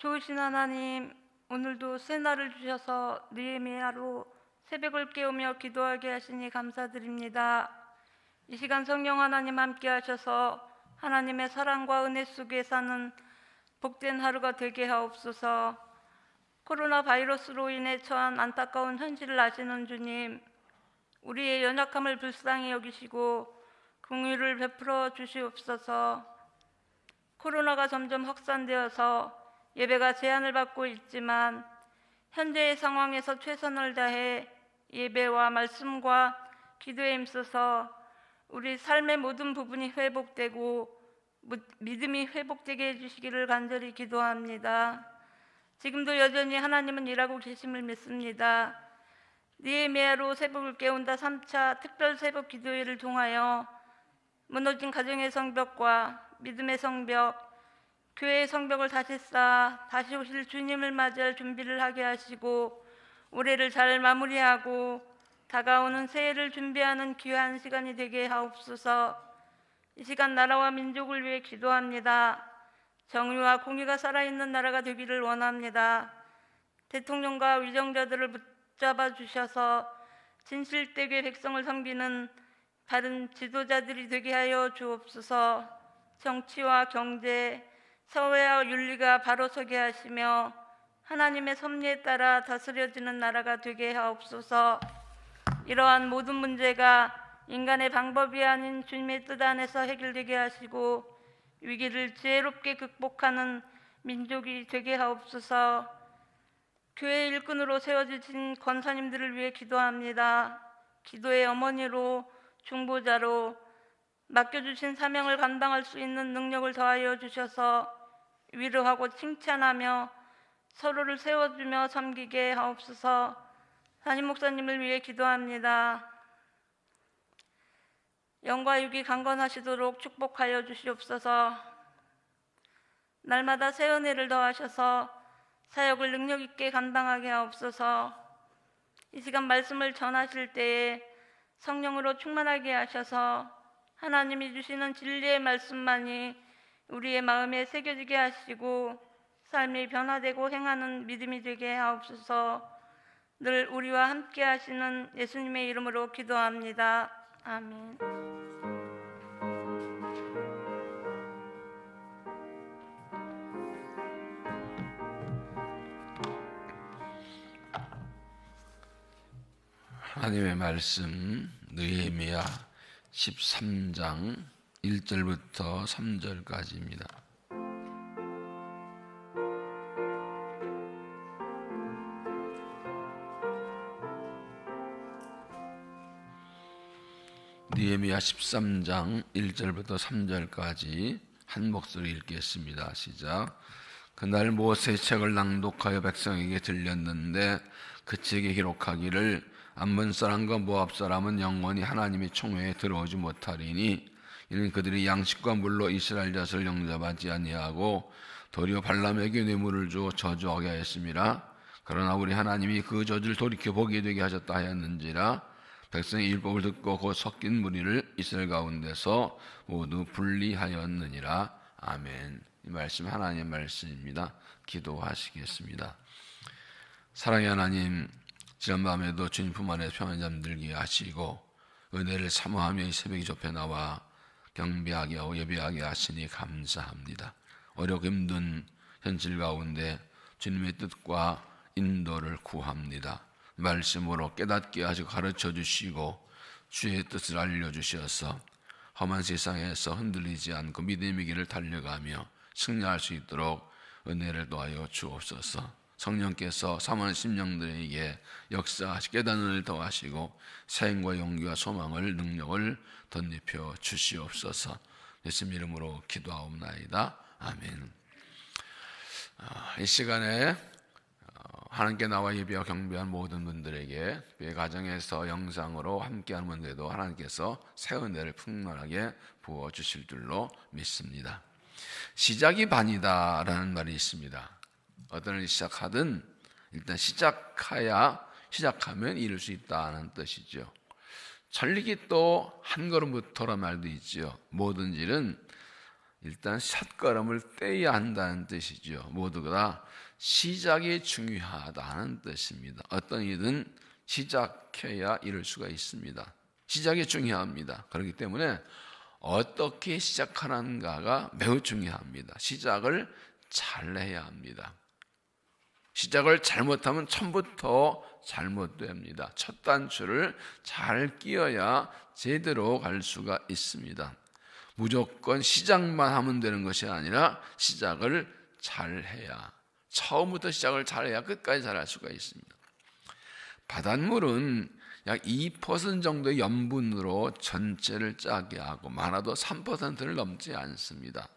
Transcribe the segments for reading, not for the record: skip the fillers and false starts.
좋으신 하나님, 오늘도 새 날을 주셔서 느헤미야로 새벽을 깨우며 기도하게 하시니 감사드립니다. 이 시간 성령 하나님 함께 하셔서 하나님의 사랑과 은혜 속에 사는 복된 하루가 되게 하옵소서. 코로나 바이러스로 인해 처한 안타까운 현실을 아시는 주님, 우리의 연약함을 불쌍히 여기시고 긍휼을 베풀어 주시옵소서. 코로나가 점점 확산되어서 예배가 제한을 받고 있지만 현재의 상황에서 최선을 다해 예배와 말씀과 기도에 힘써서 우리 삶의 모든 부분이 회복되고 믿음이 회복되게 해주시기를 간절히 기도합니다. 지금도 여전히 하나님은 일하고 계심을 믿습니다. 느헤미야로 새벽을 깨운다 3차 특별 새벽 기도회를 통하여 무너진 가정의 성벽과 믿음의 성벽, 교회의 성벽을 다시 쌓아 다시 오실 주님을 맞이할 준비를 하게 하시고 올해를 잘 마무리하고 다가오는 새해를 준비하는 귀한 시간이 되게 하옵소서. 이 시간 나라와 민족을 위해 기도합니다. 정의와 공의가 살아있는 나라가 되기를 원합니다. 대통령과 위정자들을 붙잡아 주셔서 진실되게 백성을 섬기는 바른 지도자들이 되게 하여 주옵소서. 정치와 경제, 사회와 윤리가 바로 서게 하시며 하나님의 섭리에 따라 다스려지는 나라가 되게 하옵소서. 이러한 모든 문제가 인간의 방법이 아닌 주님의 뜻 안에서 해결되게 하시고 위기를 지혜롭게 극복하는 민족이 되게 하옵소서. 교회 일꾼으로 세워주신 권사님들을 위해 기도합니다. 기도의 어머니로 중보자로 맡겨주신 사명을 감당할 수 있는 능력을 더하여 주셔서 위로하고 칭찬하며 서로를 세워주며 섬기게 하옵소서. 담임 목사님을 위해 기도합니다. 영과 육이 강건하시도록 축복하여 주시옵소서. 날마다 새 은혜를 더하셔서 사역을 능력 있게 감당하게 하옵소서. 이 시간 말씀을 전하실 때에 성령으로 충만하게 하셔서 하나님이 주시는 진리의 말씀만이 우리의 마음에 새겨지게 하시고 삶이 변화되고 행하는 믿음이 되게 하옵소서. 늘 우리와 함께 하시는 예수님의 이름으로 기도합니다. 아멘. 하나님의 말씀 느헤미야 13장 1절부터 3절까지입니다. 느헤미야 13장 1절부터 3절까지 한 목소리 읽겠습니다. 시작. 그날 모세의 책을 낭독하여 백성에게 들렸는데 그 책에 기록하기를 암몬 사람과 모압 사람은 영원히 하나님의 총회에 들어오지 못하리니 이는 그들이 양식과 물로 이스라엘 젖을 영접하지 아니하고 도리어 발람에게 뇌물을 주어 저주하게 하였음이라. 그러나 우리 하나님이 그 저주를 돌이켜 보게 되게 하셨다 하였는지라. 백성이 율법을 듣고 곧 섞인 무리를 이스라엘 가운데서 모두 분리하였느니라. 아멘. 이 말씀 하나님의 말씀입니다. 기도하시겠습니다. 사랑의 하나님, 지난밤에도 주님 품 안에 평안히 잠들게 하시고 은혜를 사모하며 이 새벽이 좁혀 나와 경배하게 하고 예배하게 하시니 감사합니다. 어렵고 힘든 현실 가운데 주님의 뜻과 인도를 구합니다. 말씀으로 깨닫게 하시고 가르쳐 주시고 주의 뜻을 알려주셔서 험한 세상에서 흔들리지 않고 믿음의 길을 달려가며 승리할 수 있도록 은혜를 더하여 주옵소서. 성령께서 사모하는 심령들에게 역사하시 깨닫는 은혜를 더하시고 사행과 용기와 소망을 능력을 덧입혀 주시옵소서. 예수님 이름으로 기도하옵나이다. 아멘. 이 시간에 하나님께 나와 예배와 경배한 모든 분들에게 그 가정에서 영상으로 함께하는 분들에도 하나님께서 새 은혜를 풍만하게 부어주실 줄로 믿습니다. 시작이 반이다라는 말이 있습니다. 어떤 일을 시작하든 일단 시작하면 이룰 수 있다는 뜻이죠. 천리기 또 한 걸음부터라는 말도 있죠. 모든 일은 일단 첫걸음을 떼야 한다는 뜻이죠. 모두가 시작이 중요하다는 뜻입니다. 어떤 일은 시작해야 이룰 수가 있습니다. 시작이 중요합니다. 그렇기 때문에 어떻게 시작하는가가 매우 중요합니다. 시작을 잘 해야 합니다. 시작을 잘못하면 처음부터 잘못됩니다. 첫 단추를 잘 끼워야 제대로 갈 수가 있습니다. 무조건 시작만 하면 되는 것이 아니라 시작을 잘 해야, 처음부터 시작을 잘해야 끝까지 잘할 수가 있습니다. 바닷물은 약 2% 정도의 염분으로 전체를 짜게 하고 많아도 3%를 넘지 않습니다.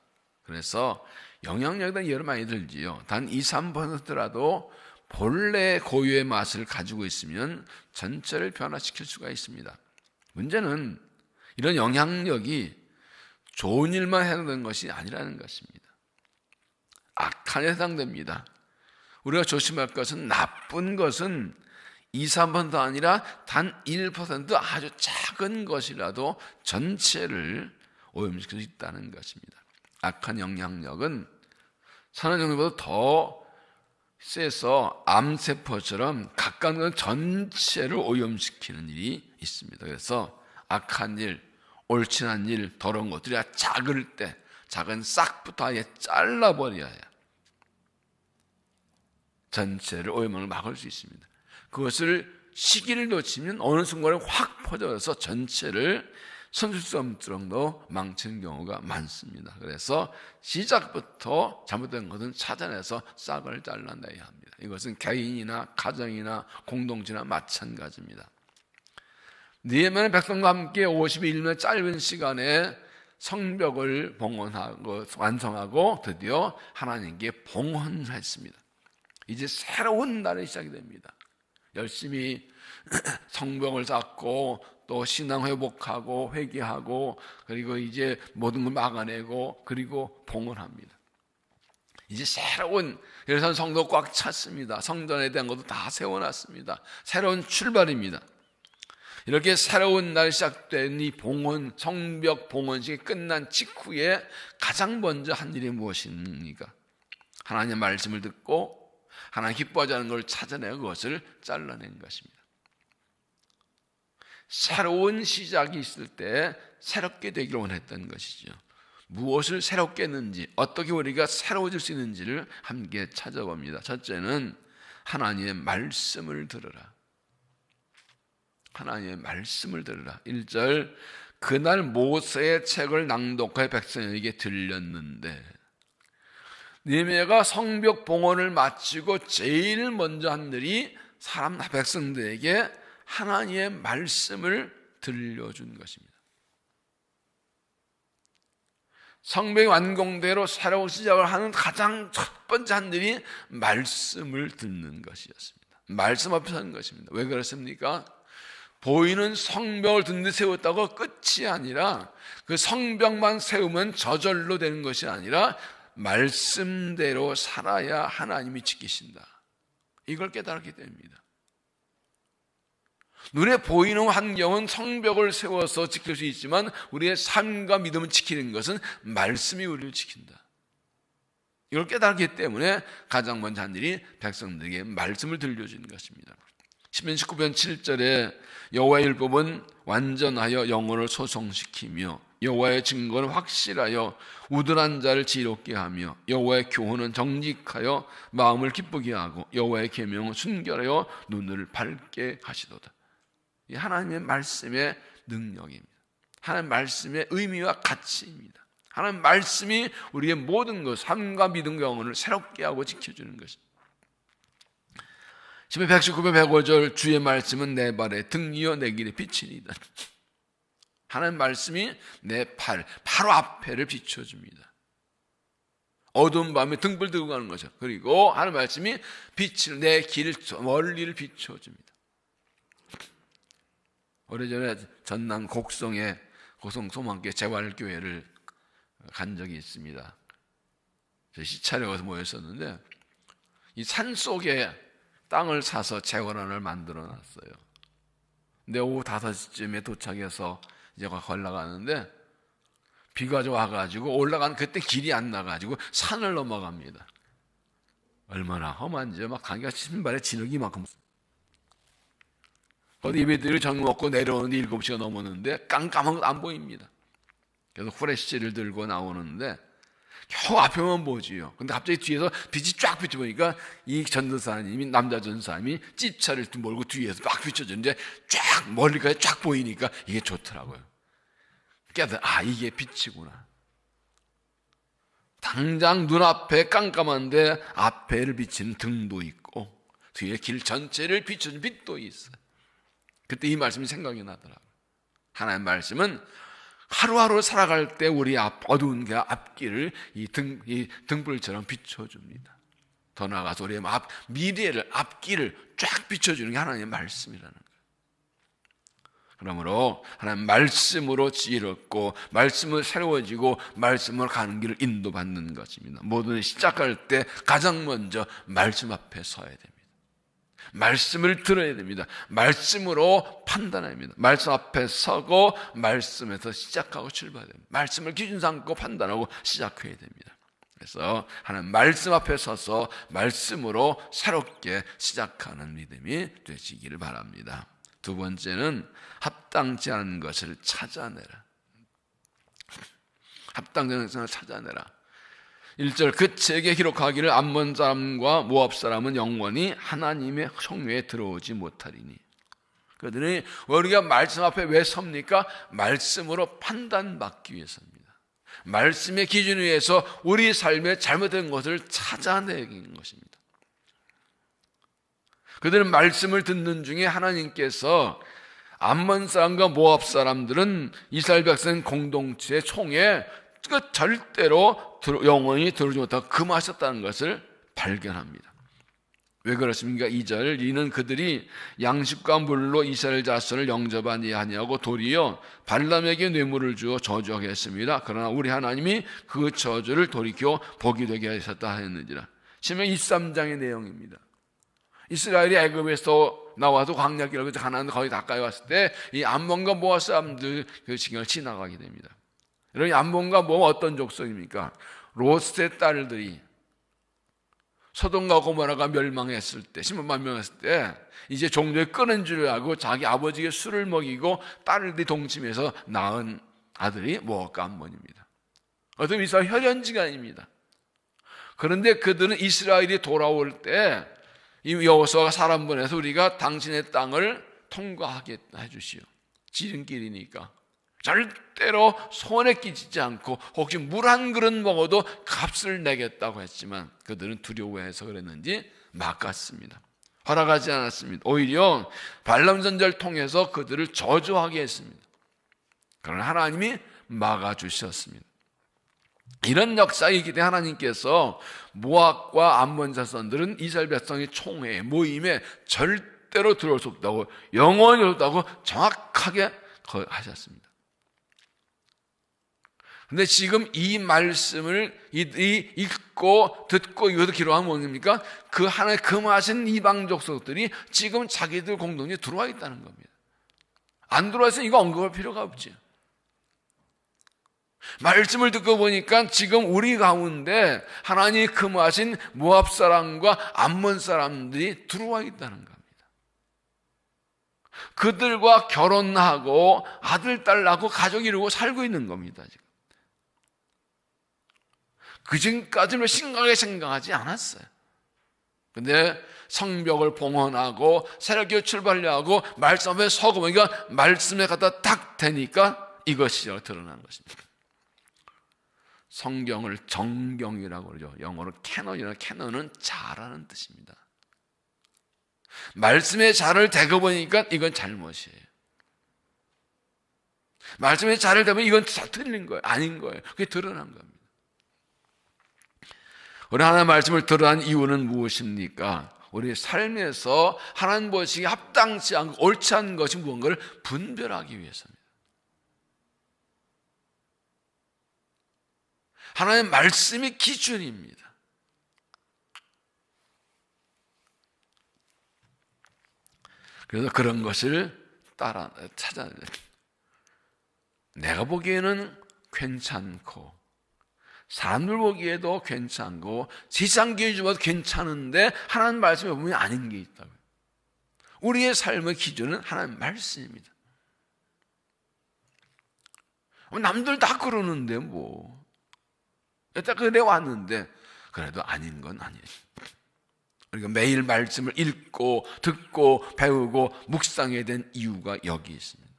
그래서 영향력에 대한 예를 많이 들지요. 단 2, 3%라도 본래 고유의 맛을 가지고 있으면 전체를 변화시킬 수가 있습니다. 문제는 이런 영향력이 좋은 일만 해당되는 것이 아니라는 것입니다. 악한에 해당됩니다. 우리가 조심할 것은 나쁜 것은 2, 3% 아니라 단 1% 아주 작은 것이라도 전체를 오염시킬 수 있다는 것입니다. 악한 영향력은 선한 영향력보다 더 세서 암세포처럼 가까운 것 전체를 오염시키는 일이 있습니다. 그래서 악한 일, 옳지 않은 일, 더러운 것들이 작을 때 작은 싹부터 아예 잘라버려야 전체를 오염을 막을 수 있습니다. 그것을 시기를 놓치면 어느 순간에 확 퍼져서 전체를 손쓸 수 없을 정도 망치는 경우가 많습니다. 그래서 시작부터 잘못된 것은 찾아내서 싹을 잘라내야 합니다. 이것은 개인이나 가정이나 공동체나 마찬가지입니다. 느헤미야는 백성과 함께 51년의 짧은 시간에 성벽을 봉헌하고 완성하고 드디어 하나님께 봉헌했습니다. 이제 새로운 날이 시작이 됩니다. 열심히 성벽을 쌓고 또 신앙 회복하고 회개하고 그리고 이제 모든 걸 막아내고 그리고 봉헌합니다. 이제 새로운, 그래서 성도 꽉 찼습니다. 성전에 대한 것도 다 세워놨습니다. 새로운 출발입니다. 이렇게 새로운 날 시작된 이 봉헌, 성벽 봉헌식이 끝난 직후에 가장 먼저 한 일이 무엇입니까? 하나님의 말씀을 듣고 하나님 기뻐하지 않는 걸 찾아내고 그것을 잘라낸 것입니다. 새로운 시작이 있을 때 새롭게 되기를 원했던 것이죠. 무엇을 새롭게 했는지, 어떻게 우리가 새로워질 수 있는지를 함께 찾아봅니다. 첫째는 하나님의 말씀을 들으라. 하나님의 말씀을 들으라. 1절, 그날 모세의 책을 낭독하여 백성에게 들렸는데, 느헤미야가 성벽 봉헌을 마치고 제일 먼저 한 일이 사람 백성들에게 하나님의 말씀을 들려준 것입니다. 성벽이 완공대로 새로운 시작을 하는 가장 첫 번째 한 일이 말씀을 듣는 것이었습니다. 말씀 앞에 서는 것입니다. 왜 그렇습니까? 보이는 성벽을 든데 세웠다고 끝이 아니라 그 성벽만 세우면 저절로 되는 것이 아니라 말씀대로 살아야 하나님이 지키신다. 이걸 깨달았기 때문입니다. 눈에 보이는 환경은 성벽을 세워서 지킬 수 있지만 우리의 삶과 믿음을 지키는 것은 말씀이 우리를 지킨다. 이걸 깨달았기 때문에 가장 먼저 한 일이 백성들에게 말씀을 들려주는 것입니다. 시편 19편 7절에 여호와의 율법은 완전하여 영혼을 소성시키며 여호와의 증거는 확실하여 우둔한 자를 지혜롭게 하며 여호와의 교훈은 정직하여 마음을 기쁘게 하고 여호와의 계명은 순결하여 눈을 밝게 하시도다. 이 하나님의 말씀의 능력입니다. 하나님의 말씀의 의미와 가치입니다. 하나님의 말씀이 우리의 모든 것, 삶과 믿음과 영혼을 새롭게 하고 지켜주는 것입니다. 시편 119편 105절, 주의 말씀은 내 발에 등이요 내 길에 빛이니이다. 하나님의 말씀이 내 바로 앞에를 비춰줍니다. 어두운 밤에 등불 들고 가는 거죠. 그리고 하나님의 말씀이 빛을, 내 길 멀리를 비춰줍니다. 오래전에 전남 곡성에 곡성 소망교회 재활교회를 간 적이 있습니다. 시차를 가서 모였었는데 이 산 속에 땅을 사서 재활원을 만들어 놨어요. 근데 오후 5시쯤에 도착해서 이제 올라가는데 비가 와가지고 올라가는 그때 길이 안 나가지고 산을 넘어갑니다. 얼마나 험한지 막 가기가 신발에 진흙이만큼. 어디 예배드리고 저녁 먹고 내려오는데 7시가 넘었는데 깜깜한 것 안 보입니다. 그래서 후레쉬를 들고 나오는데 겨우 앞에만 보지요. 근데 갑자기 뒤에서 빛이 쫙 비춰보니까 이 전도사님이, 남자 전도사님이 찝차를 몰고 뒤에서 막 비춰주는데 쫙 멀리까지 쫙 보이니까 이게 좋더라고요. 깨달아, 아, 이게 빛이구나. 당장 눈앞에 깜깜한데 앞에를 비치는 등도 있고 뒤에 길 전체를 비춰주는 빛도 있어요. 그때 이 말씀이 생각이 나더라고요. 하나님의 말씀은 하루하루 살아갈 때 우리 어두운 그 앞길을 이 등불처럼 비춰줍니다. 더 나아가서 우리의 미래를, 앞길을 쫙 비춰주는 게 하나님의 말씀이라는 거예요. 그러므로 하나님 말씀으로 지혜롭고 말씀으로 새로워지고 말씀으로 가는 길을 인도받는 것입니다. 모든 시작할 때 가장 먼저 말씀 앞에 서야 됩니다. 말씀을 들어야 됩니다. 말씀으로 판단해야 됩니다. 말씀 앞에 서고 말씀에서 시작하고 출발해야 됩니다. 말씀을 기준 삼고 판단하고 시작해야 됩니다. 그래서 하나님 말씀 앞에 서서 말씀으로 새롭게 시작하는 믿음이 되시기를 바랍니다. 두 번째는 합당치 않은 것을 찾아내라. 합당치 않은 것을 찾아내라. 1절 그 책에 기록하기를 암몬 사람과 모압 사람은 영원히 하나님의 성회에 들어오지 못하리니. 그들이 우리가 말씀 앞에 왜 섭니까? 말씀으로 판단받기 위해서입니다. 말씀의 기준 위에서 우리 삶에 잘못된 것을 찾아내는 것입니다. 그들은 말씀을 듣는 중에 하나님께서 암몬 사람과 모압 사람들은 이스라엘 백성 공동체의 총에 절대로 영원히 들어오지 못하고 금하셨다는 것을 발견합니다. 왜 그렇습니까? 2절 이는 그들이 양식과 물로 이스라엘 자손을 영접하니 아니하고 도리어 발람에게 뇌물을 주어 저주하게 했습니다. 그러나 우리 하나님이 그 저주를 돌이켜 복이 되게 하셨다 했는지라. 신명기 23장의 내용입니다. 이스라엘이 애굽에서 나와서 광야길을 가나안 거의 가까이 왔을 때 이 암몬과 모압 사람들 그 지경을 지나가게 됩니다. 여러분, 암몬과 모압 어떤 족속입니까? 롯의 딸들이 소돔과 고모라가 멸망했을 때, 10만 명 했을 때 이제 종족이 끊은 줄 알고 자기 아버지에게 술을 먹이고 딸들이 동침해서 낳은 아들이 모압과 암몬입니다. 어떤 이스라엘 혈연지간입니다. 그런데 그들은 이스라엘이 돌아올 때 이 여호수아가 사람 보내서 우리가 당신의 땅을 통과하게 해주시오. 지름길이니까 절대로 손에 끼치지 않고 혹시 물 한 그릇 먹어도 값을 내겠다고 했지만 그들은 두려워해서 그랬는지 막았습니다. 허락하지 않았습니다. 오히려 발람 선지자를 통해서 그들을 저주하게 했습니다. 그러나 하나님이 막아주셨습니다. 이런 역사이기 때문에 하나님께서 모압과 암몬 자손들은 이스라엘 백성의 총회 모임에 절대로 들어올 수 없다고, 영원히 없다고 정확하게 하셨습니다. 근데 지금 이 말씀을 읽고 듣고 이것도 기록하면 뭡니까? 그 하나님 금하신 이방 족속들이 지금 자기들 공동체에 들어와 있다는 겁니다. 안 들어와서 이거 언급할 필요가 없죠. 말씀을 듣고 보니까 지금 우리 가운데 하나님이 금하신 모압 사람과 암몬 사람들이 들어와 있다는 겁니다. 그들과 결혼하고 아들, 딸 낳고 가족 이루고 살고 있는 겁니다. 지금. 그전까지는 심각하게 생각하지 않았어요. 근데 성벽을 봉헌하고 새롭게 출발하려 하고 말씀에 서고 보니까 말씀에 갖다 딱 대니까 이것이 드러난 것입니다. 성경을 정경이라고 그러죠. 영어로 캐논이라, 캐논은 자라는 뜻입니다. 말씀의 자를 대고 보니까 이건 잘못이에요. 말씀의 자를 대면 이건 틀린 거예요. 아닌 거예요. 그게 드러난 겁니다. 우리 하나님의 말씀을 들어한 이유는 무엇입니까? 우리 삶에서 하나님 보시기에 합당치 않고 옳지 않은 것이 무언가를 분별하기 위해서입니다. 하나님의 말씀이 기준입니다. 그래서 그런 것을 찾아내야 됩니다. 내가 보기에는 괜찮고 사람들 보기에도 괜찮고 세상 기준으로 괜찮은데 하나님 말씀에 보면 아닌 게 있다고요. 우리의 삶의 기준은 하나님 말씀입니다. 남들 다 그러는데 뭐 여태 그래 왔는데 그래도 아닌 건 아니에요. 우리가 매일 말씀을 읽고 듣고 배우고 묵상해야 된 이유가 여기 있습니다.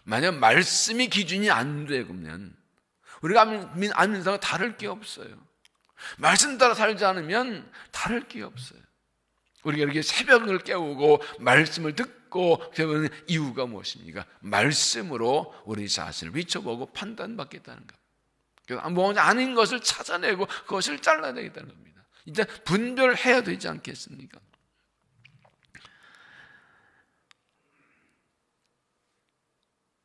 만약 말씀이 기준이 안 되면 우리가 아는 인사가 다를 게 없어요. 말씀 따라 살지 않으면 다를 게 없어요. 우리가 이렇게 새벽을 깨우고 말씀을 듣고 배우는 이유가 무엇입니까? 말씀으로 우리 자신을 비춰보고 판단받겠다는 것. 그래서 뭐 아닌 것을 찾아내고 그것을 잘라내겠다는 겁니다. 이제 분별해야 되지 않겠습니까?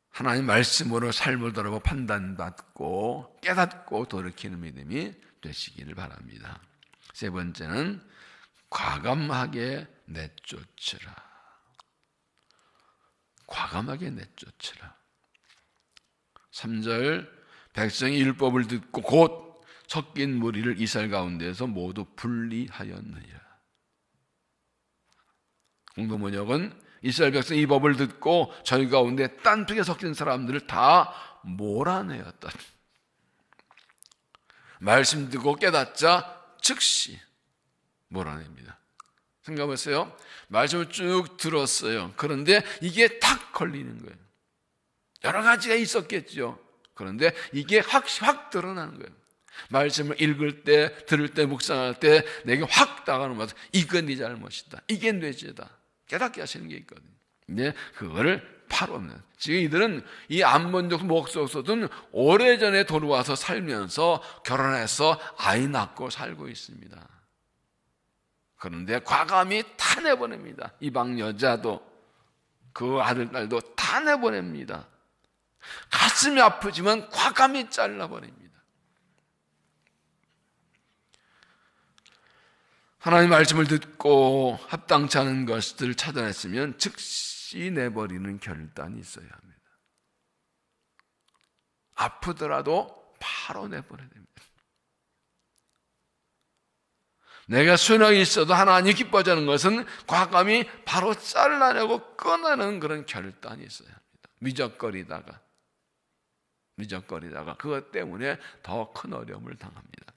하나님 말씀으로 삶을 돌아보고 판단받고 깨닫고 돌이키는 믿음이 되시기를 바랍니다. 세 번째는 과감하게 내쫓으라. 과감하게 내쫓으라. 3절 백성이 율법을 듣고 곧 섞인 무리를 이스라엘 가운데에서 모두 분리하였느니라. 공동 번역은 이스라엘 백성이 이 법을 듣고 저희 가운데 딴픽에 섞인 사람들을 다 몰아내었다. 말씀 듣고 깨닫자 즉시 몰아냅니다. 생각해보세요. 말씀을 쭉 들었어요. 그런데 이게 탁 걸리는 거예요. 여러 가지가 있었겠죠. 그런데 이게 확 드러나는 거예요. 말씀을 읽을 때, 들을 때, 묵상할 때 내게 확 다가오는 것은 이건 네 잘못이다. 이게 내 죄다. 깨닫게 하시는 게 있거든요. 근데 그거를 바로 없는. 지금 이들은 이 암몬족 목소서든 오래전에 돌아와서 살면서 결혼해서 아이 낳고 살고 있습니다. 그런데 과감히 다 내보냅니다. 이방 여자도 그 아들, 딸도 다 내보냅니다. 가슴이 아프지만 과감히 잘라버립니다. 하나님 말씀을 듣고 합당치 않은 것들을 찾아냈으면 즉시 내버리는 결단이 있어야 합니다. 아프더라도 바로 내버려야 됩니다. 내가 순하게 있어도 하나님 기뻐하는 것은 과감히 바로 잘라내고 끊어내는 그런 결단이 있어야 합니다. 미적거리다가 그것 때문에 더 큰 어려움을 당합니다.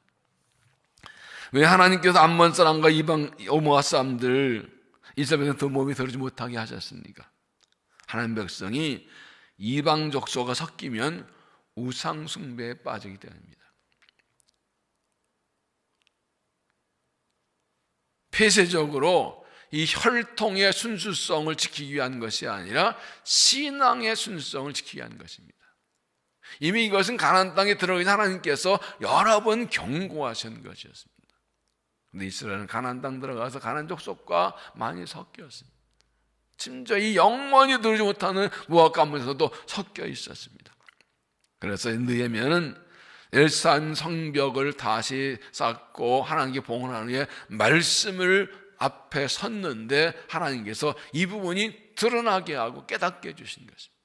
왜 하나님께서 암몬 사람과 이방 모압 사람들 이스라엘에서 더 몸이 들지 못하게 하셨습니까? 하나님 백성이 이방 족속과 섞이면 우상 숭배에 빠지게 됩니다. 폐쇄적으로 이 혈통의 순수성을 지키기 위한 것이 아니라 신앙의 순수성을 지키기 위한 것입니다. 이미 이것은 가나안 땅에 들어가기 전에 하나님께서 여러 번 경고하신 것이었습니다. 근데 이스라엘은 가나안 땅 들어가서 가나안 족속과 많이 섞였습니다. 심지어 이 영원히 들지 못하는 모압 가문에서도 섞여 있었습니다. 그래서 느헤미야는 엘산 성벽을 다시 쌓고 하나님께 봉헌하는 후에 말씀을 앞에 섰는데 하나님께서 이 부분이 드러나게 하고 깨닫게 해주신 것입니다.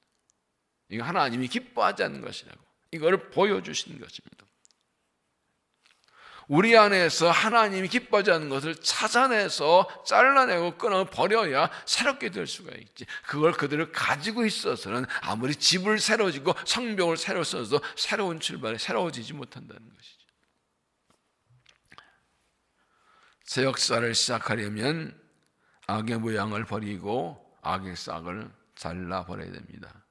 이거 하나님이 기뻐하지 않는 것이라고 이걸 보여주신 것입니다. 우리 안에서 하나님이 기뻐하지 않는 것을 찾아내서 잘라내고 끊어버려야 새롭게 될 수가 있지. 그걸 그대로 가지고 있어서는 아무리 집을 새로 짓고 성벽을 새로 써도 새로운 출발에 새로워지지 못한다는 것이죠. 새 역사를 시작하려면 악의 모양을 버리고 악의 싹을 잘라버려야 됩니다.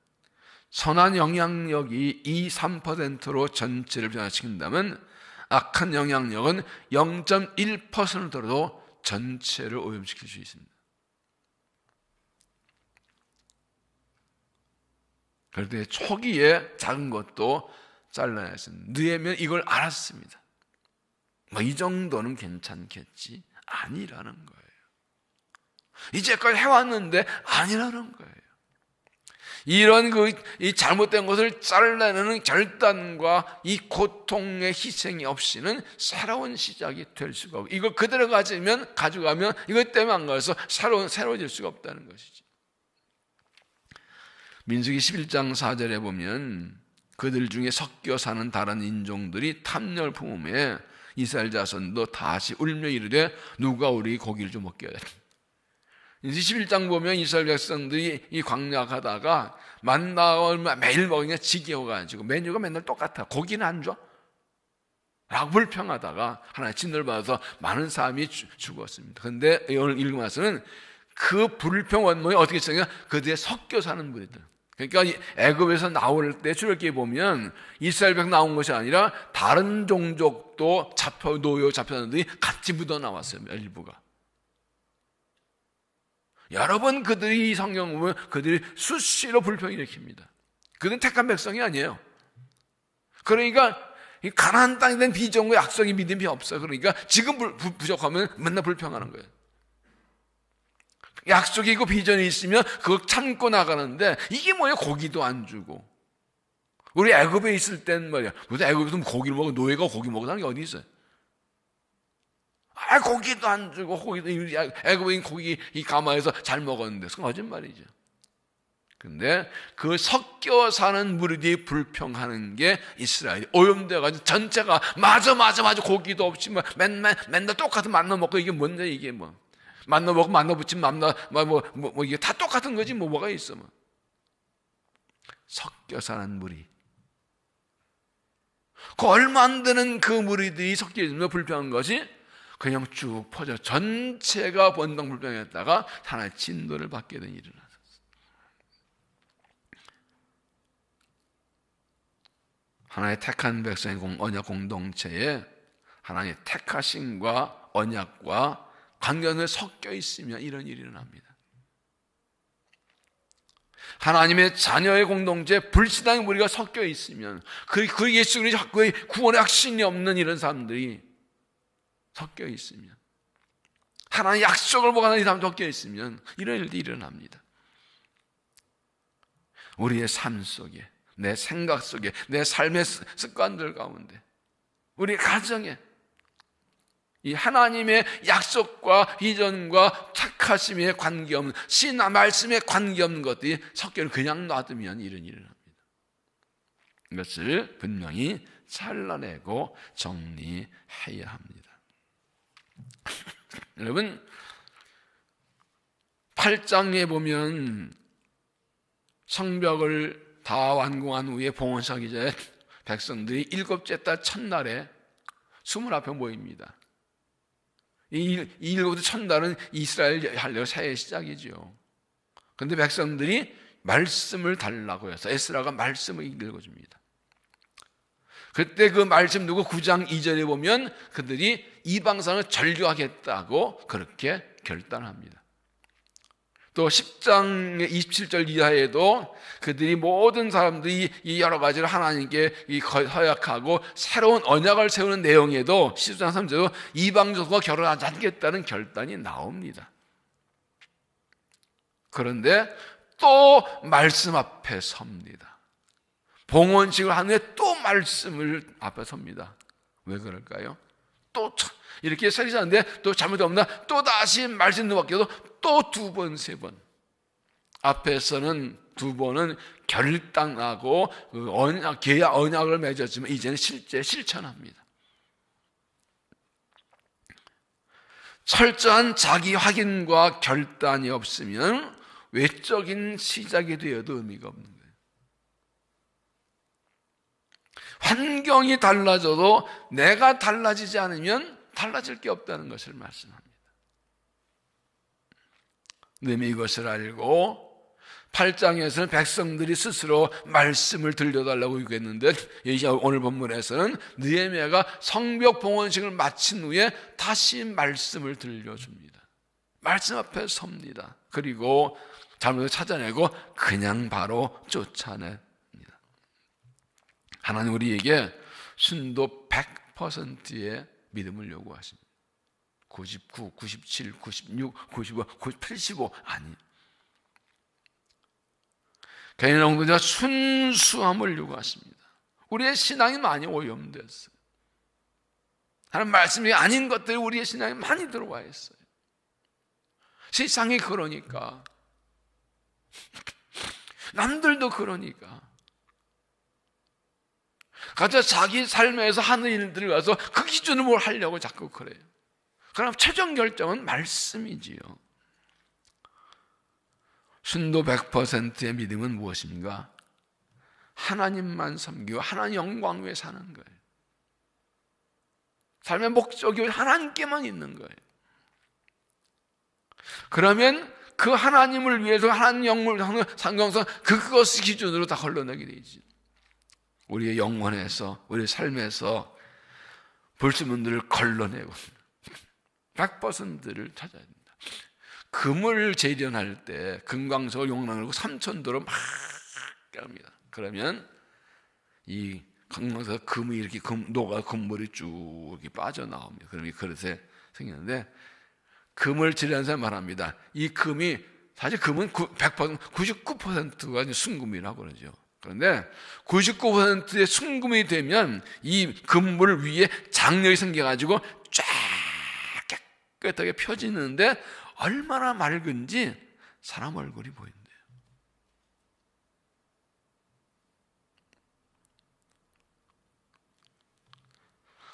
선한 영향력이 3%로 전체를 변화시킨다면 악한 영향력은 0.1%로도 전체를 오염시킬 수 있습니다. 그럴 때 초기에 작은 것도 잘라냈습니다. 느헤미야는 이걸 알았습니다. 이 정도는 괜찮겠지? 아니라는 거예요. 이제까지 해왔는데 아니라는 거예요. 이런 이 잘못된 것을 잘라내는 결단과 이 고통의 희생이 없이는 새로운 시작이 될 수가 없고, 이거 그대로 가져가면 이것 때문에 안 가서 새로워질 수가 없다는 것이죠. 민수기 11장 4절에 보면 그들 중에 섞여 사는 다른 인종들이 탐욕을 품음에 이스라엘 자손도 다시 울며 이르되 누가 우리 고기를 좀 먹게 하랴. 21장 보면 이스라엘 백성들이 이 광야 가다가 만나를 매일 먹으니까 지겨워가지고 메뉴가 맨날 똑같아. 고기는 안 줘? 라고 불평하다가 하나님 진노를 받아서 많은 사람이 죽었습니다. 그런데 오늘 읽은 말씀은 그 불평 원문이 어떻게 쓰냐? 그들의 섞여 사는 무리들. 그러니까 애굽에서 나올 때 출애굽기에 보면 이스라엘 백성 나온 것이 아니라 다른 종족도 잡혀는 들이 같이 묻어 나왔어요. 일부가. 여러 번 그들이 이 성경 보면 그들이 수시로 불평을 일으킵니다. 그들은 택한 백성이 아니에요. 그러니까 이 가나안 땅에 대한 비전과 약속이 믿음이 없어. 그러니까 지금 부족하면 맨날 불평하는 거예요. 약속이 있고 비전이 있으면 그거 참고 나가는데 이게 뭐야? 고기도 안 주고. 우리 애굽에 있을 땐 말이야. 무슨 애굽에서 고기를 먹어? 노예가 고기 먹으라는 게 어디 있어요? 고기도 안 주고 애굽인 고기 이 가마에서 잘 먹었는데 그건 거짓말이죠. 근데 그 섞여 사는 무리들이 불평하는 게 이스라엘이 오염되어가지고 전체가 맞아 고기도 없이 맨날 똑같은 만나 먹고 이게 뭔데 이게 뭐 만나 먹고 만나 붙이면 뭐 이게 다 똑같은 거지 뭐가 있어 뭐. 섞여 사는 무리. 그 얼마 안 되는 그 무리들이 섞여 있으면 불평한 것이 그냥 쭉 퍼져 전체가 번동 불평했다가 하나의 진노를 받게 된 일이 일어났어요. 하나의 택한 백성의 언약 공동체에 하나님의 택하심과 언약과 관계가 섞여 있으면 이런 일이 일어납니다. 하나님의 자녀의 공동체 불신앙의 무리가 섞여 있으면 그 예수 그리스도의 구원의 확신이 없는 이런 사람들이 섞여 있으면 하나님의 약속을 보고 하는 이 사람도 섞여 있으면 이런 일들이 일어납니다. 우리의 삶 속에 내 생각 속에 내 삶의 습관들 가운데 우리 가정에 이 하나님의 약속과 비전과 착하심에 관계없는 신의 말씀에 관계없는 것들이 섞여 그냥 놔두면 이런 일이 일어납니다. 이것을 분명히 잘라내고 정리해야 합니다. 여러분 8장에 보면 성벽을 다 완공한 후에 봉헌하기 전에 백성들이 일곱째 달 첫날에 수문 앞에 모입니다. 이 일곱째 첫날은 이스라엘 할례 새해 시작이죠. 그런데 백성들이 말씀을 달라고 해서 에스라가 말씀을 읽어줍니다. 그때 그 말씀 누구 9장 2절에 보면 그들이 이방산을 절교하겠다고 그렇게 결단합니다. 또 10장 27절 이하에도 그들이 모든 사람들이 이 여러 가지를 하나님께 허약하고 새로운 언약을 세우는 내용에도 10장 3절도 이방족과 결혼하지 않겠다는 결단이 나옵니다. 그런데 또 말씀 앞에 섭니다. 봉헌식을 하는 후에 또 말씀을 앞에 섭니다. 왜 그럴까요? 또 이렇게 살리자는데 또 잘못없나 또 다시 말씀도 바뀌어도 또 두 번, 세 번. 앞에서는 두 번은 결단하고 계약 언약을 맺었지만 이제는 실제 실천합니다. 철저한 자기 확인과 결단이 없으면 외적인 시작이 되어도 의미가 없는 거예요. 환경이 달라져도 내가 달라지지 않으면 달라질 게 없다는 것을 말씀합니다. 이미 이것을 알고 8장에서는 백성들이 스스로 말씀을 들려달라고 얘기했는데 오늘 본문에서는 느헤미야가 성벽 봉헌식을 마친 후에 다시 말씀을 들려줍니다. 말씀 앞에 섭니다. 그리고 잘못을 찾아내고 그냥 바로 쫓아냅니다. 하나님 우리에게 순도 100%의 믿음을 요구하십니다. 99, 97, 96, 95, 85 아니. 개인 공동체가 순수함을 요구하십니다. 우리의 신앙이 많이 오염됐어요. 하나님 말씀이 아닌 것들이 우리의 신앙에 많이 들어와 있어요. 세상이 그러니까 남들도 그러니까 각자 자기 삶에서 하는 일들을 가서 그 기준으로 뭘 하려고 자꾸 그래요. 그럼 최종 결정은 말씀이지요. 순도 100%의 믿음은 무엇입니까? 하나님만 섬기고 하나님 영광 위에 사는 거예요. 삶의 목적이 하나님께만 있는 거예요. 그러면 그 하나님을 위해서 하나님 영광을 상경선 그것을 기준으로 다 걸러내게 되지. 우리의 영혼에서 우리의 삶에서 불순물들을 걸러내고 100%를 찾아야 됩니다. 금을 재련할 때 금광석을 용량을 3,000도로 막 합니다. 그러면 이 금광석 금이 이렇게 녹아 금물이 쭉 이렇게 빠져나옵니다. 그럼 이 그릇에 생기는데 금을 재련한 사람 말합니다. 이 금이 사실 금은 100% 99%가 순금이라고 그러죠. 그런데 99%의 순금이 되면 이 금물 위에 장력이 생겨가지고 쫙 깨끗하게 펴지는데 얼마나 맑은지 사람 얼굴이 보인대요.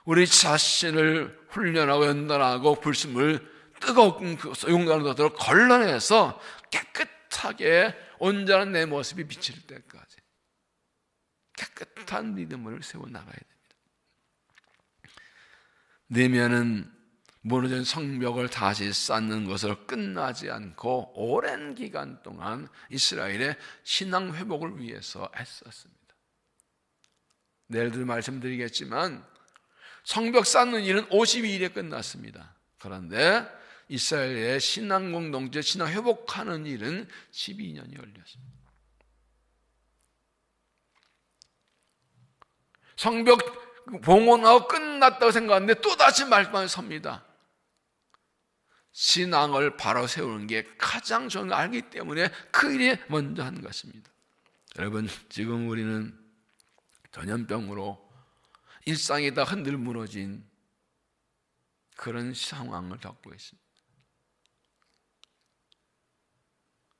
우리 자신을 훈련하고 연단하고 불순물 뜨거운 용광로로 걸러내서 깨끗하게 온전한 내 모습이 비칠 때까지 깨끗한 믿음을 세워나가야 됩니다. 내면은 무너진 성벽을 다시 쌓는 것으로 끝나지 않고 오랜 기간 동안 이스라엘의 신앙 회복을 위해서 애썼습니다. 내일도 말씀드리겠지만 성벽 쌓는 일은 52일에 끝났습니다. 그런데 이스라엘의 신앙 공동체, 신앙 회복하는 일은 12년이 걸렸습니다. 성벽 봉헌하고 끝났다고 생각하는데 또다시 말씀에 섭니다. 신앙을 바로 세우는 게 가장 저는 알기 때문에 그 일이 먼저 한 것입니다. 여러분, 지금 우리는 전염병으로 일상이 다 흔들 무너진 그런 상황을 겪고 있습니다.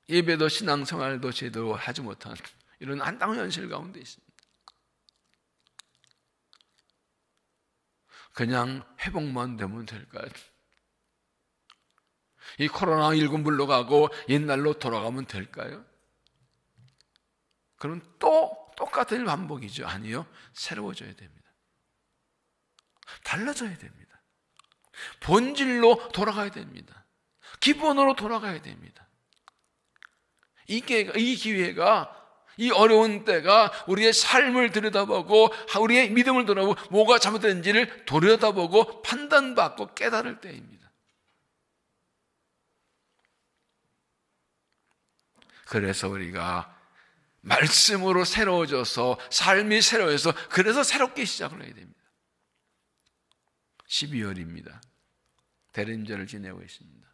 예배도 신앙생활도 제대로 하지 못한 이런 안타까운 현실 가운데 있습니다. 그냥 회복만 되면 될까요? 이 코로나19 물러가고 옛날로 돌아가면 될까요? 그럼 또 똑같은 반복이죠. 아니요, 새로워져야 됩니다. 달라져야 됩니다. 본질로 돌아가야 됩니다. 기본으로 돌아가야 됩니다. 이 기회가, 이 어려운 때가 우리의 삶을 들여다보고 우리의 믿음을 돌아보고 뭐가 잘못된지를 들여다보고 판단받고 깨달을 때입니다. 그래서 우리가 말씀으로 새로워져서 삶이 새로워져서 그래서 새롭게 시작을 해야 됩니다. 12월입니다. 대림절을 지내고 있습니다.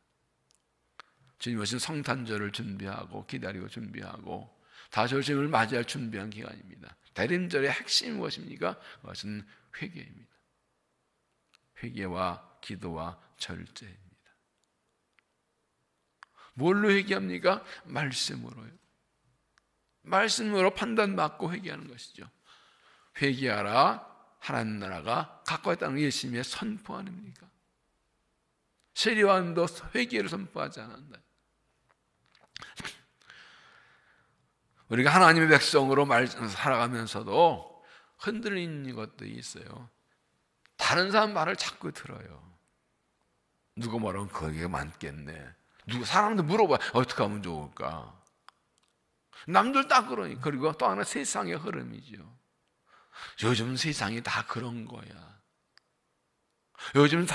주님 오신 성탄절을 준비하고 기다리고 준비하고 다시 오심을 맞이할 준비한 기간입니다. 대림절의 핵심이 무엇입니까? 그것은 회개입니다. 회개와 기도와 절제입니다. 뭘로 회개합니까? 말씀으로요. 말씀으로 판단받고 회개하는 것이죠. 회개하라, 하나님 나라가 가까이 있다는 예수님의 선포 아닙니까? 세리와도 회개를 선포하지 않았나요? 우리가 하나님의 백성으로 살아가면서도 흔들리는 것도 있어요. 다른 사람 말을 자꾸 들어요. 누가 말하면 거기가 많겠네. 사람들 물어봐. 어떻게 하면 좋을까? 남들 다 그러니. 그리고 또 하나 세상의 흐름이죠. 요즘 세상이 다 그런 거야. 요즘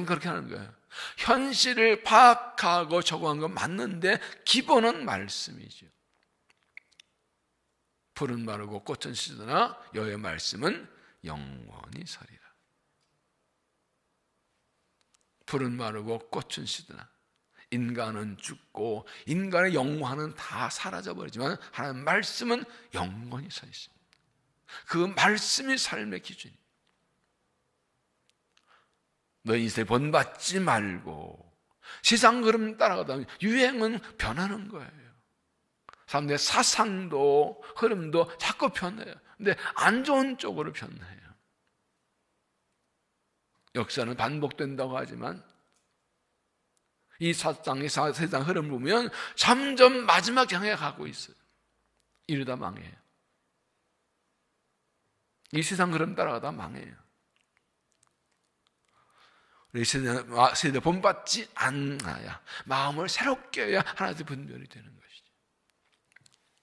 그렇게 하는 거야. 현실을 파악하고 적용한 건 맞는데 기본은 말씀이죠. 푸른 마르고 꽃은 시드나 여호와의 말씀은 영원히 서리라. 푸른 마르고 꽃은 시드나 인간은 죽고 인간의 영혼은 다 사라져버리지만 하나님의 말씀은 영원히 서 있습니다. 그 말씀이 삶의 기준이에요. 너희 인생에 본받지 말고 세상 흐름 따라가다 보면 유행은 변하는 거예요. 사람들의 사상도 흐름도 자꾸 변해요. 근데 안 좋은 쪽으로 변해요. 역사는 반복된다고 하지만 이 세상 흐름 보면 점점 마지막 향해 가고 있어요. 이러다 망해요. 이 세상 흐름 따라가다 망해요. 우리 세대 본받지 않아야, 마음을 새롭게 해야 하나도 분별이 되는 것이죠.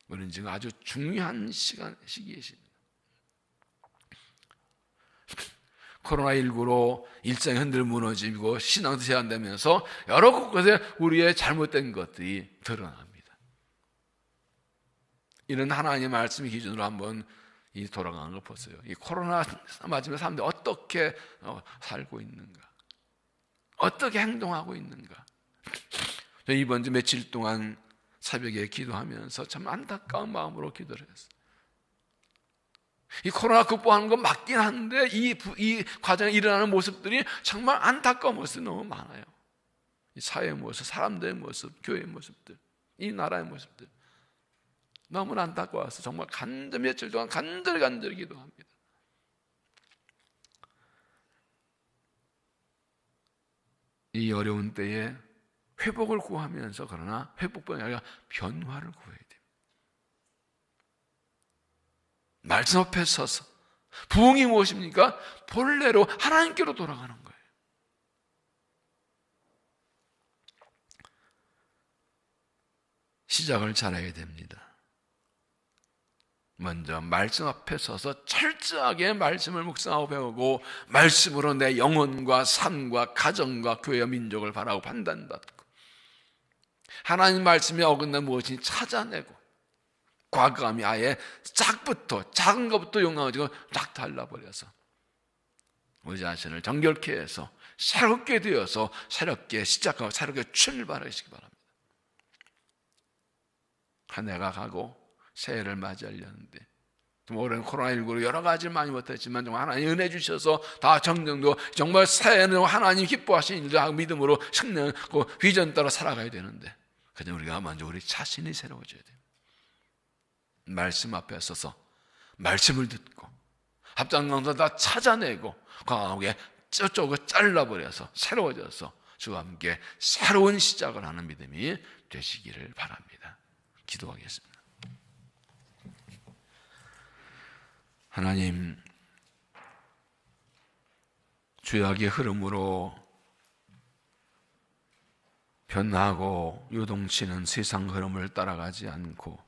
우리는 지금 아주 중요한 시기에 있습니다. 코로나19로 일상이 흔들어 무너지고 신앙도 제한되면서 여러 곳에 우리의 잘못된 것들이 드러납니다. 이런 하나님의 말씀 기준으로 한번 돌아가는 걸 보세요. 이 코로나 맞으면 사람들이 어떻게 살고 있는가, 어떻게 행동하고 있는가. 이번 주 며칠 동안 새벽에 기도하면서 참 안타까운 마음으로 기도를 했어요. 이 코로나 극복하는 건 맞긴 한데 이 과정에 일어나는 모습들이 정말 안타까운 모습이 너무 많아요. 이 사회의 모습, 사람들의 모습, 교회의 모습들, 이 나라의 모습들 너무나 안타까워서 정말 며칠 동안 간절히 기도합니다. 이 어려운 때에 회복을 구하면서, 그러나 회복뿐이 아니라 변화를 구해야 돼요. 말씀 앞에 서서 부흥이 무엇입니까? 본래로 하나님께로 돌아가는 거예요. 시작을 잘해야 됩니다. 먼저 말씀 앞에 서서 철저하게 말씀을 묵상하고 배우고, 말씀으로 내 영혼과 삶과 가정과 교회와 민족을 바라고 판단받고, 하나님 말씀에 어긋난 무엇인지 찾아내고, 과감히 아예 작은 것부터 용납하고 딱 달라버려서 우리 자신을 정결케 해서 새롭게 되어서 새롭게 시작하고 새롭게 출발하시기 바랍니다. 한 해가 가고 새해를 맞이하려는데, 올해는 코로나19로 여러 가지를 많이 못했지만 정말 하나님 은혜 주셔서 다 정정도 정말 새해는 하나님 기뻐하시는 일을 하고 믿음으로 승리하는 그 비전 따라 살아가야 되는데, 그냥 우리가 먼저 우리 자신이 새로워져야 돼요. 말씀 앞에 서서 말씀을 듣고 합장강도 다 찾아내고 강하게 저쪽을 잘라버려서 새로워져서 주와 함께 새로운 시작을 하는 믿음이 되시기를 바랍니다. 기도하겠습니다. 하나님, 죄악의 흐름으로 변하고 요동치는 세상 흐름을 따라가지 않고,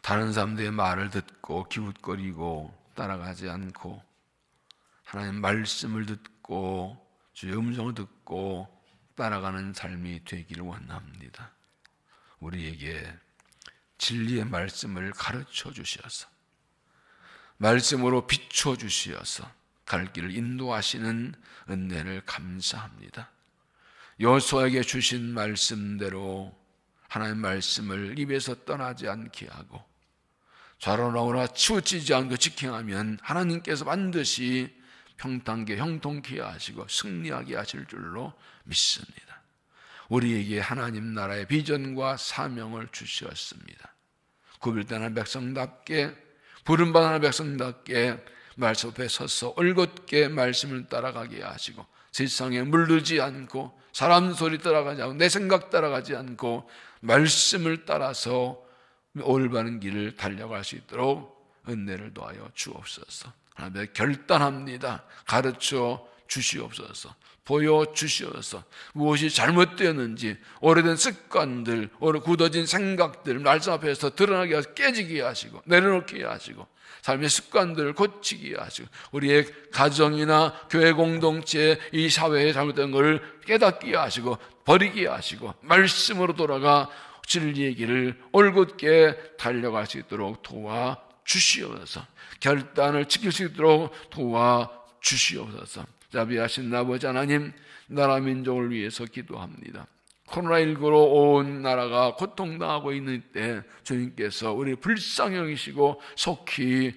다른 사람들의 말을 듣고 기웃거리고 따라가지 않고, 하나님 말씀을 듣고 주의 음성을 듣고 따라가는 삶이 되기를 원합니다. 우리에게 진리의 말씀을 가르쳐 주셔서, 말씀으로 비춰 주시어서 갈 길을 인도하시는 은혜를 감사합니다. 여호수아에게 주신 말씀대로 하나님의 말씀을 입에서 떠나지 않게 하고 좌로나오나 치우치지 않고 지켜하면 하나님께서 반드시 평탄하게 형통케 하시고 승리하게 하실 줄로 믿습니다. 우리에게 하나님 나라의 비전과 사명을 주셨습니다. 구별되는 백성답게, 부름받은 백성답게 말씀 앞에 서서 올곧게 말씀을 따라가게 하시고, 세상에 물들지 않고 사람 소리 따라가지 않고 내 생각 따라가지 않고 말씀을 따라서 올바른 길을 달려갈 수 있도록 은혜를 더하여 주옵소서. 하나님 결단합니다. 가르쳐 주시옵소서. 보여주시옵소서. 무엇이 잘못되었는지, 오래된 습관들, 굳어진 생각들 말씀 앞에서 드러나게 하시고 깨지게 하시고 내려놓게 하시고, 삶의 습관들을 고치게 하시고, 우리의 가정이나 교회 공동체, 이 사회에 잘못된 것을 깨닫게 하시고 버리게 하시고 말씀으로 돌아가 진리의 길을 올곧게 달려갈 수 있도록 도와주시옵소서. 결단을 지킬 수 있도록 도와주시옵소서. 자비하신 아버지 하나님, 나라 민족을 위해서 기도합니다. 코로나19로 온 나라가 고통당하고 있는 때 주님께서 우리 불쌍히 여기시고 속히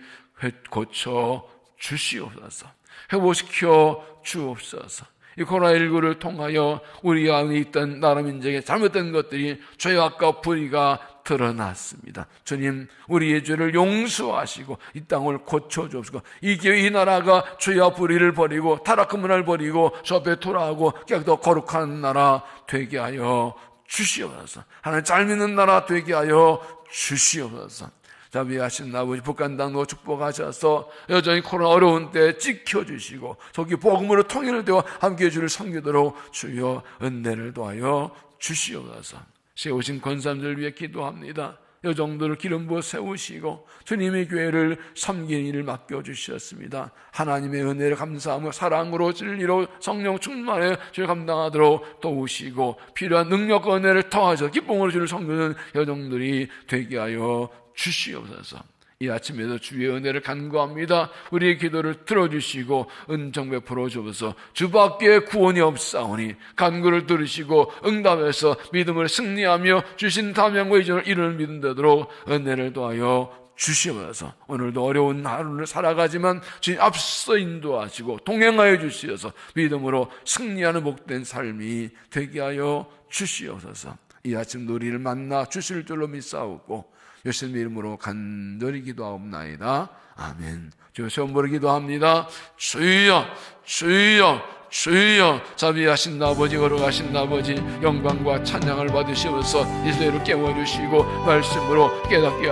고쳐 주시옵소서. 회복시켜 주옵소서. 이 코로나19를 통하여 우리 안에 있던 나라 민족의 잘못된 것들이 죄악과 불의가 드러났습니다. 주님, 우리의 죄를 용서하시고 이 땅을 고쳐주옵시고 이 교회 이 나라가 죄와 불의를 버리고 타락한 문화를 버리고 주 앞에 돌아오고 깨끗하고 거룩한 나라 되게 하여 주시옵소서. 하나님 잘 믿는 나라 되게 하여 주시옵소서. 자비하신 아버지, 북한당도 축복하셔서 여전히 코로나 어려운 때 지켜주시고 저기 복음으로 통일을 되어 함께해 주를 섬기도록 주여 은혜를 도하여 주시옵소서. 세우신 권사님들 위해 기도합니다. 여종들을 기름 부어 세우시고 주님의 교회를 섬기는 일을 맡겨주셨습니다. 하나님의 은혜를 감사하며 사랑으로 진리로 성령 충만해 주를 감당하도록 도우시고 필요한 능력과 은혜를 더하셔서 기쁨으로 주를 섬기는 여종들이 되게 하여 주시옵소서. 이 아침에도 주의 은혜를 간구합니다. 우리의 기도를 들어주시고 은정 베풀어 주옵소서. 주밖에 구원이 없사오니 간구를 들으시고 응답해서 믿음을 승리하며 주신 사명과 이전을 이루는 믿음 되도록 은혜를 도하여 주시옵소서. 오늘도 어려운 하루를 살아가지만 주님 앞서 인도하시고 동행하여 주시어서 믿음으로 승리하는 복된 삶이 되게 하여 주시옵소서. 이 아침도 우리를 만나 주실 줄로 믿사오고 예수님 이름으로 간절히 기도하옵나이다. 아멘. 주여 시험으로 기도합니다. 주여 주여 주여. 자비하신 아버지, 거룩하신 아버지, 영광과 찬양을 받으시면서 이 세대를 깨워주시고 말씀으로 깨닫게